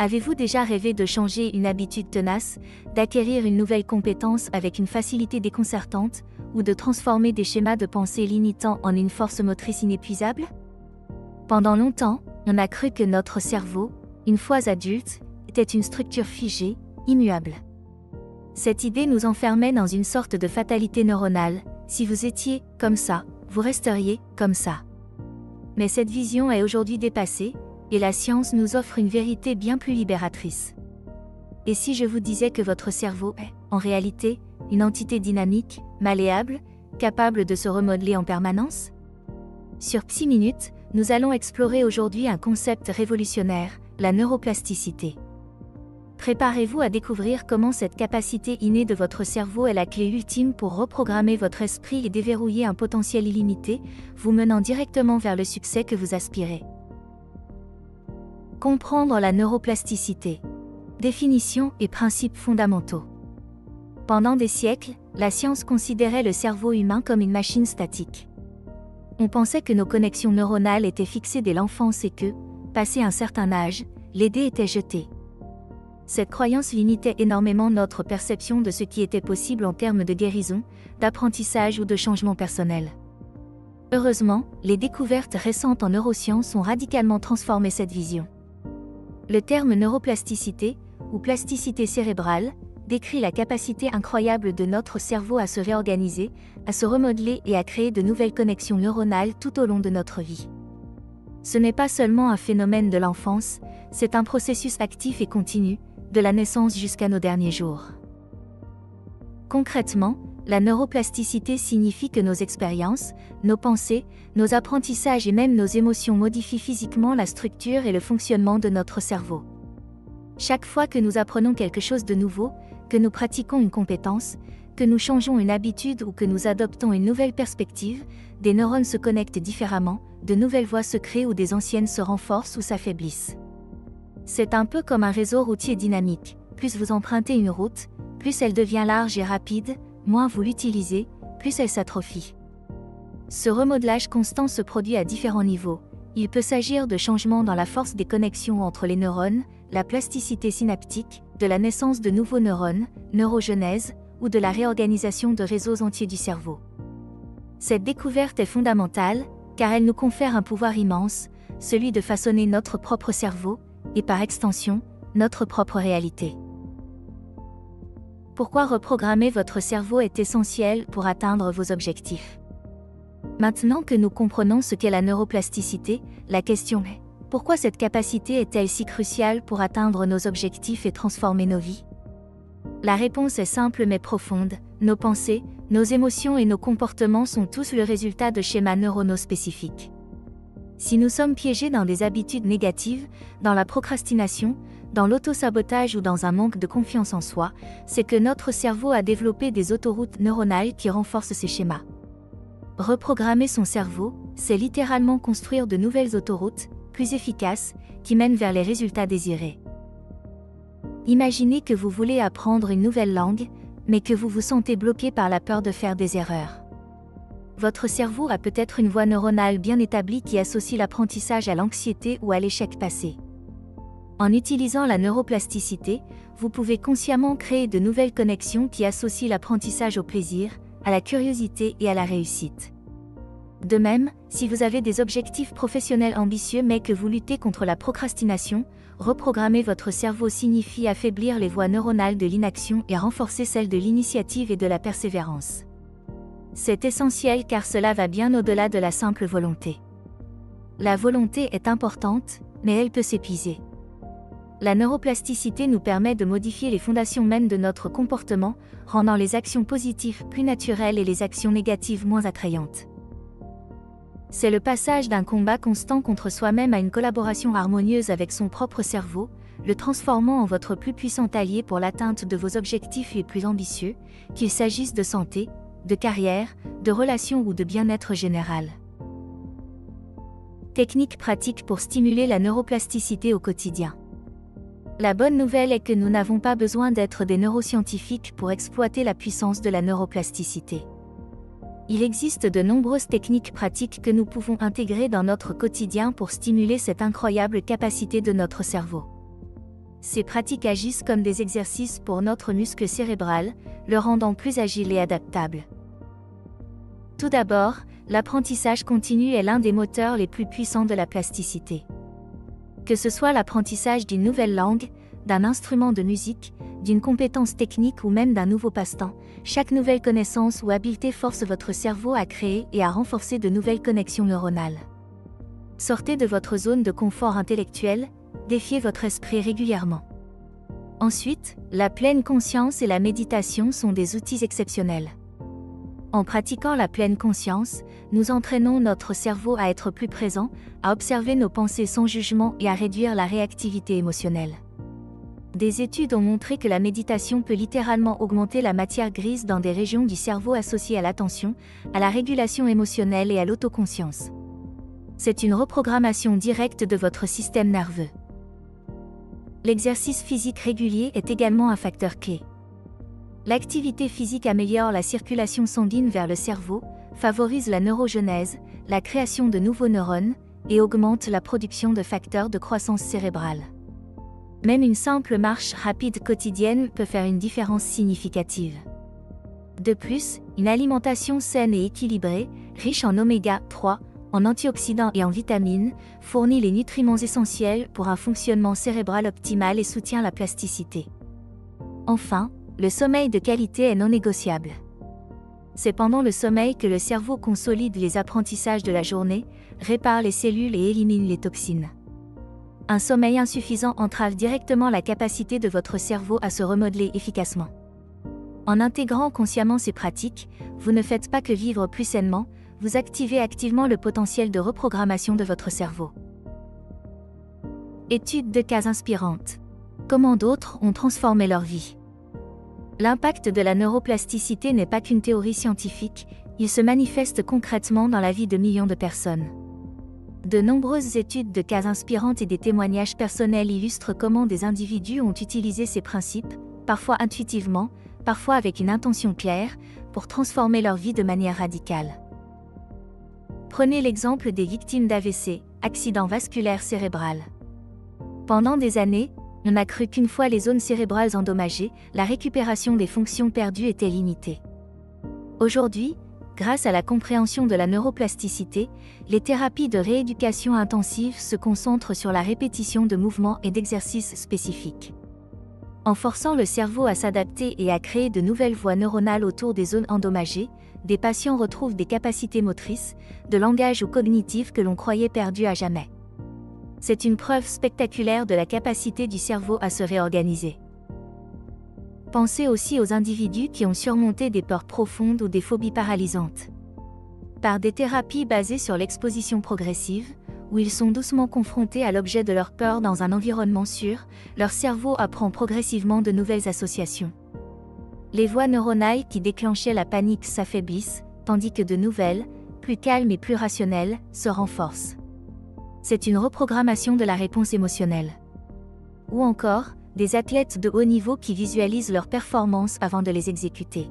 Avez-vous déjà rêvé de changer une habitude tenace, d'acquérir une nouvelle compétence avec une facilité déconcertante, ou de transformer des schémas de pensée limitants en une force motrice inépuisable? Pendant longtemps, on a cru que notre cerveau, une fois adulte, était une structure figée, immuable. Cette idée nous enfermait dans une sorte de fatalité neuronale: si vous étiez comme ça, vous resteriez comme ça. Mais cette vision est aujourd'hui dépassée, et la science nous offre une vérité bien plus libératrice. Et si je vous disais que votre cerveau est, en réalité, une entité dynamique, malléable, capable de se remodeler en permanence? Sur Psy Minute, nous allons explorer aujourd'hui un concept révolutionnaire, la neuroplasticité. Préparez-vous à découvrir comment cette capacité innée de votre cerveau est la clé ultime pour reprogrammer votre esprit et déverrouiller un potentiel illimité, vous menant directement vers le succès que vous aspirez. Comprendre la neuroplasticité. Définition et principes fondamentaux. Pendant des siècles, la science considérait le cerveau humain comme une machine statique. On pensait que nos connexions neuronales étaient fixées dès l'enfance et que, passé un certain âge, les dés étaient jetés. Cette croyance limitait énormément notre perception de ce qui était possible en termes de guérison, d'apprentissage ou de changement personnel. Heureusement, les découvertes récentes en neurosciences ont radicalement transformé cette vision. Le terme neuroplasticité, ou plasticité cérébrale, décrit la capacité incroyable de notre cerveau à se réorganiser, à se remodeler et à créer de nouvelles connexions neuronales tout au long de notre vie. Ce n'est pas seulement un phénomène de l'enfance, c'est un processus actif et continu, de la naissance jusqu'à nos derniers jours. Concrètement, la neuroplasticité signifie que nos expériences, nos pensées, nos apprentissages et même nos émotions modifient physiquement la structure et le fonctionnement de notre cerveau. Chaque fois que nous apprenons quelque chose de nouveau, que nous pratiquons une compétence, que nous changeons une habitude ou que nous adoptons une nouvelle perspective, des neurones se connectent différemment, de nouvelles voies se créent ou des anciennes se renforcent ou s'affaiblissent. C'est un peu comme un réseau routier dynamique. Plus vous empruntez une route, plus elle devient large et rapide, moins vous l'utilisez, plus elle s'atrophie. Ce remodelage constant se produit à différents niveaux. Il peut s'agir de changements dans la force des connexions entre les neurones, la plasticité synaptique, de la naissance de nouveaux neurones, neurogenèse, ou de la réorganisation de réseaux entiers du cerveau. Cette découverte est fondamentale, car elle nous confère un pouvoir immense, celui de façonner notre propre cerveau, et par extension, notre propre réalité. Pourquoi reprogrammer votre cerveau est essentiel pour atteindre vos objectifs. Maintenant que nous comprenons ce qu'est la neuroplasticité, la question est: pourquoi cette capacité est-elle si cruciale pour atteindre nos objectifs et transformer nos vies? La réponse est simple mais profonde: nos pensées, nos émotions et nos comportements sont tous le résultat de schémas neuronaux spécifiques. Si nous sommes piégés dans des habitudes négatives, dans la procrastination, dans l'auto-sabotage ou dans un manque de confiance en soi, c'est que notre cerveau a développé des autoroutes neuronales qui renforcent ces schémas. Reprogrammer son cerveau, c'est littéralement construire de nouvelles autoroutes, plus efficaces, qui mènent vers les résultats désirés. Imaginez que vous voulez apprendre une nouvelle langue, mais que vous vous sentez bloqué par la peur de faire des erreurs. Votre cerveau a peut-être une voie neuronale bien établie qui associe l'apprentissage à l'anxiété ou à l'échec passé. En utilisant la neuroplasticité, vous pouvez consciemment créer de nouvelles connexions qui associent l'apprentissage au plaisir, à la curiosité et à la réussite. De même, si vous avez des objectifs professionnels ambitieux mais que vous luttez contre la procrastination, reprogrammer votre cerveau signifie affaiblir les voies neuronales de l'inaction et renforcer celles de l'initiative et de la persévérance. C'est essentiel car cela va bien au-delà de la simple volonté. La volonté est importante, mais elle peut s'épuiser. La neuroplasticité nous permet de modifier les fondations mêmes de notre comportement, rendant les actions positives plus naturelles et les actions négatives moins attrayantes. C'est le passage d'un combat constant contre soi-même à une collaboration harmonieuse avec son propre cerveau, le transformant en votre plus puissant allié pour l'atteinte de vos objectifs les plus ambitieux, qu'il s'agisse de santé, de carrière, de relations ou de bien-être général. Techniques pratiques pour stimuler la neuroplasticité au quotidien. La bonne nouvelle est que nous n'avons pas besoin d'être des neuroscientifiques pour exploiter la puissance de la neuroplasticité. Il existe de nombreuses techniques pratiques que nous pouvons intégrer dans notre quotidien pour stimuler cette incroyable capacité de notre cerveau. Ces pratiques agissent comme des exercices pour notre muscle cérébral, le rendant plus agile et adaptable. Tout d'abord, l'apprentissage continu est l'un des moteurs les plus puissants de la plasticité. Que ce soit l'apprentissage d'une nouvelle langue, d'un instrument de musique, d'une compétence technique ou même d'un nouveau passe-temps, chaque nouvelle connaissance ou habileté force votre cerveau à créer et à renforcer de nouvelles connexions neuronales. Sortez de votre zone de confort intellectuel, défiez votre esprit régulièrement. Ensuite, la pleine conscience et la méditation sont des outils exceptionnels. En pratiquant la pleine conscience, nous entraînons notre cerveau à être plus présent, à observer nos pensées sans jugement et à réduire la réactivité émotionnelle. Des études ont montré que la méditation peut littéralement augmenter la matière grise dans des régions du cerveau associées à l'attention, à la régulation émotionnelle et à l'autoconscience. C'est une reprogrammation directe de votre système nerveux. L'exercice physique régulier est également un facteur clé. L'activité physique améliore la circulation sanguine vers le cerveau, favorise la neurogenèse, la création de nouveaux neurones, et augmente la production de facteurs de croissance cérébrale. Même une simple marche rapide quotidienne peut faire une différence significative. De plus, une alimentation saine et équilibrée, riche en oméga 3, en antioxydants et en vitamines, fournit les nutriments essentiels pour un fonctionnement cérébral optimal et soutient la plasticité. Enfin, le sommeil de qualité est non négociable. C'est pendant le sommeil que le cerveau consolide les apprentissages de la journée, répare les cellules et élimine les toxines. Un sommeil insuffisant entrave directement la capacité de votre cerveau à se remodeler efficacement. En intégrant consciemment ces pratiques, vous ne faites pas que vivre plus sainement, vous activez activement le potentiel de reprogrammation de votre cerveau. Étude de cas inspirantes. Comment d'autres ont transformé leur vie. L'impact de la neuroplasticité n'est pas qu'une théorie scientifique, il se manifeste concrètement dans la vie de millions de personnes. De nombreuses études de cas inspirantes et des témoignages personnels illustrent comment des individus ont utilisé ces principes, parfois intuitivement, parfois avec une intention claire, pour transformer leur vie de manière radicale. Prenez l'exemple des victimes d'AVC, accident vasculaire cérébral. Pendant des années, on a cru qu'une fois les zones cérébrales endommagées, la récupération des fonctions perdues était limitée. Aujourd'hui, grâce à la compréhension de la neuroplasticité, les thérapies de rééducation intensive se concentrent sur la répétition de mouvements et d'exercices spécifiques. En forçant le cerveau à s'adapter et à créer de nouvelles voies neuronales autour des zones endommagées, des patients retrouvent des capacités motrices, de langage ou cognitives que l'on croyait perdues à jamais. C'est une preuve spectaculaire de la capacité du cerveau à se réorganiser. Pensez aussi aux individus qui ont surmonté des peurs profondes ou des phobies paralysantes. Par des thérapies basées sur l'exposition progressive, où ils sont doucement confrontés à l'objet de leur peur dans un environnement sûr, leur cerveau apprend progressivement de nouvelles associations. Les voies neuronales qui déclenchaient la panique s'affaiblissent, tandis que de nouvelles, plus calmes et plus rationnelles, se renforcent. C'est une reprogrammation de la réponse émotionnelle. Ou encore, des athlètes de haut niveau qui visualisent leurs performances avant de les exécuter.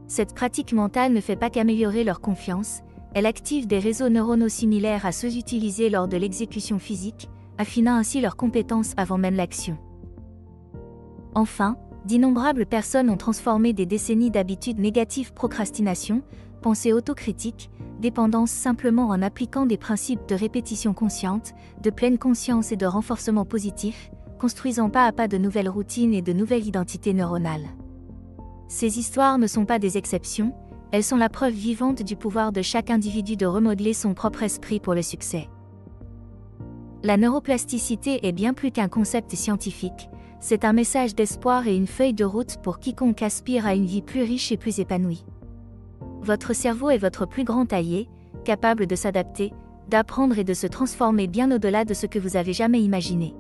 Cette pratique mentale ne fait pas qu'améliorer leur confiance, elle active des réseaux neuronaux similaires à ceux utilisés lors de l'exécution physique, affinant ainsi leurs compétences avant même l'action. Enfin, d'innombrables personnes ont transformé des décennies d'habitudes négatives procrastination, pensée autocritique, dépendance simplement en appliquant des principes de répétition consciente, de pleine conscience et de renforcement positif, construisant pas à pas de nouvelles routines et de nouvelles identités neuronales. Ces histoires ne sont pas des exceptions, elles sont la preuve vivante du pouvoir de chaque individu de remodeler son propre esprit pour le succès. La neuroplasticité est bien plus qu'un concept scientifique, c'est un message d'espoir et une feuille de route pour quiconque aspire à une vie plus riche et plus épanouie. Votre cerveau est votre plus grand allié, capable de s'adapter, d'apprendre et de se transformer bien au-delà de ce que vous avez jamais imaginé.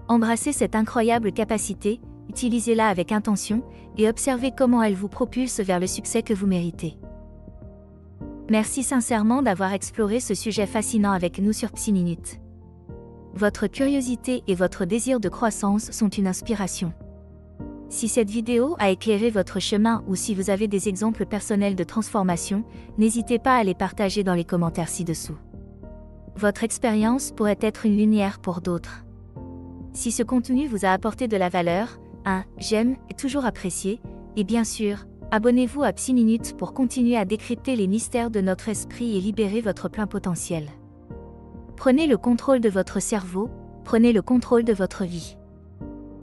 Embrassez cette incroyable capacité, utilisez-la avec intention, et observez comment elle vous propulse vers le succès que vous méritez. Merci sincèrement d'avoir exploré ce sujet fascinant avec nous sur Psy Minute. Votre curiosité et votre désir de croissance sont une inspiration. Si cette vidéo a éclairé votre chemin ou si vous avez des exemples personnels de transformation, n'hésitez pas à les partager dans les commentaires ci-dessous. Votre expérience pourrait être une lumière pour d'autres. Si ce contenu vous a apporté de la valeur, un j'aime est toujours apprécié, et bien sûr, abonnez-vous à Psy Minute pour continuer à décrypter les mystères de notre esprit et libérer votre plein potentiel. Prenez le contrôle de votre cerveau, prenez le contrôle de votre vie.